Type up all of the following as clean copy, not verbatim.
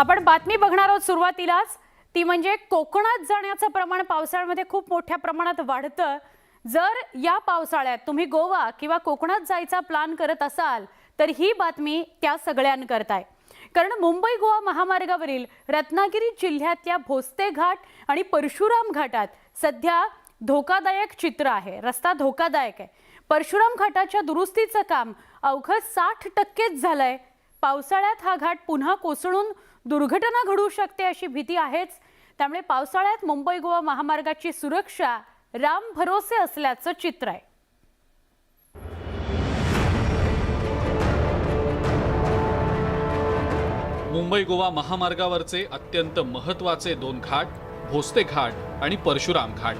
आपण बातमी बघणार आहोत सुरुवातीलाच, ती म्हणजे कोकणात जाण्याचं प्रमाण पावसाळ्यामध्ये खूप मोठ्या प्रमाणात वाढतं। जर या पावसाळ्यात तुम्ही गोवा किंवा कोकणात जायचा प्लॅन करत असाल तर ही बातमी त्या सगळ्यांकरता आहे। कारण मुंबई गोवा महामार्गावरील रत्नागिरी जिल्ह्यातल्या भोसते घाट आणि परशुराम घाटात सध्या धोकादायक चित्र आहे। रस्ता धोकादायक आहे। परशुराम घाटाच्या दुरुस्तीचं काम अवघं 60%च झालंय। पावसाळ्यात हा घाट पुन्हा कोसळून दुर्घटना घडू शकते अशी भीती आहेच। त्यामुळे पावसाळ्यात मुंबई गोवा महामार्गाची सुरक्षा राम भरोसे असल्याचं चित्र आहे। मुंबई गोवा महामार्गावरचे अत्यंत महत्त्वाचे दोन घाट भोसते घाट आणि परशुराम घाट।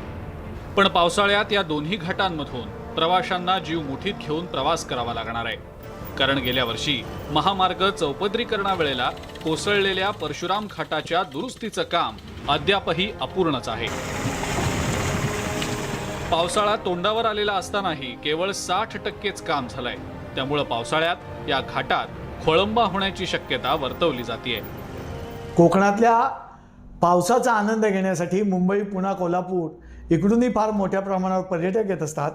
पण पावसाळ्यात या दोन्ही घाटांमधून प्रवाशांना जीव मुठीत घेऊन प्रवास करावा लागणार आहे। कारण गेल्या वर्षी महामार्ग चौपदरीकरणावेळेला कोसळलेल्या परशुराम घाटाच्या दुरुस्तीचं काम अद्यापही अपूर्णच आहे। पावसाळा तोंडावर आलेला असतानाही केवळ 60%च काम झालंय। त्यामुळे पावसाळ्यात या घाटात खोळंबा होण्याची शक्यता वर्तवली जाते। कोकणातल्या पावसाचा आनंद घेण्यासाठी मुंबई, पुणे, कोल्हापूर इकडूनही फार मोठ्या प्रमाणावर पर्यटक येत असतात।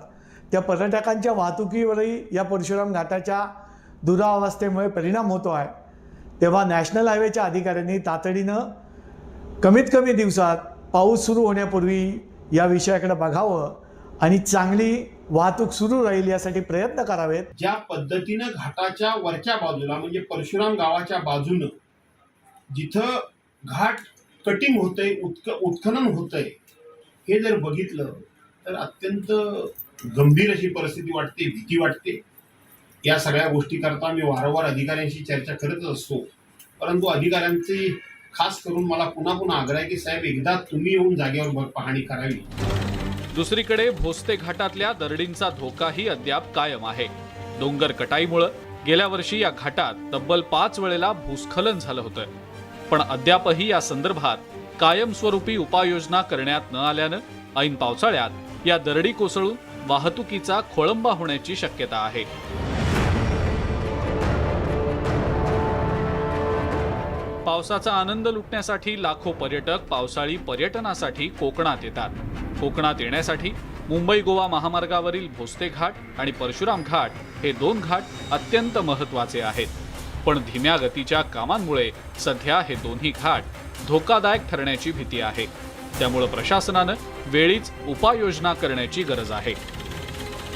त्या पर्यटकांच्या वाहतुकीवरही या परशुराम घाटाच्या दुरावस्थेमुळे परिणाम होतो आहे। तेव्हा नॅशनल हायवेच्या अधिकाऱ्यांनी तातडीनं कमीत कमी दिवसात पाऊस सुरू होण्यापूर्वी या विषयाकडे बघावं आणि चांगली वाहतूक सुरू राहील यासाठी प्रयत्न करावेत। ज्या पद्धतीनं घाटाच्या वरच्या बाजूला म्हणजे परशुराम गावाच्या बाजूनं जिथं घाट कटिंग होतंय, उत्खनन होतंय, हे जर बघितलं तर अत्यंत गंभीर अशी परिस्थिती वाटते, भीती वाटते। या सगळ्या गोष्टी करता मी वारंवार अधिकाऱ्यांशी चर्चा करतच असतो, परंतु अधिकाऱ्यांची खास करून मला पुन्हा आग्रह आहे की साहेब एकदा तुम्ही येऊन जागेवर पाहणी करावी। दुसरीकडे भोसते घाटातल्या दरडींचा धोकाही अद्याप कायम आहे। डोंगर कटाईमुळे गेल्या वर्षी या घाटात तब्बल 5 वेळेला भूस्खलन झालं होतं। पण अद्यापही या संदर्भात कायमस्वरूपी उपाययोजना करण्यात न आल्यानं ऐन पावसाळ्यात या दरडी कोसळून वाहतुकीचा खोळंबा होण्याची शक्यता आहे। पावसाचा आनंद लुटण्यासाठी लाखो पर्यटक पावसाळी पर्यटनासाठी कोकणात येतात। कोकणात येण्यासाठी मुंबई गोवा महामार्गावरील भोसते घाट आणि परशुराम घाट हे दोन घाट अत्यंत महत्त्वाचे आहेत। पण धीम्या गतीच्या कामांमुळे सध्या हे दोन्ही घाट धोकादायक ठरण्याची भीती आहे। त्यामुळे प्रशासनानं वेळीच उपाययोजना करण्याची गरज आहे।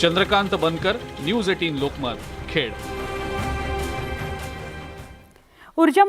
चंद्रकांत बनकर, न्यूज 18 लोकमत, खेड। ऊर्जा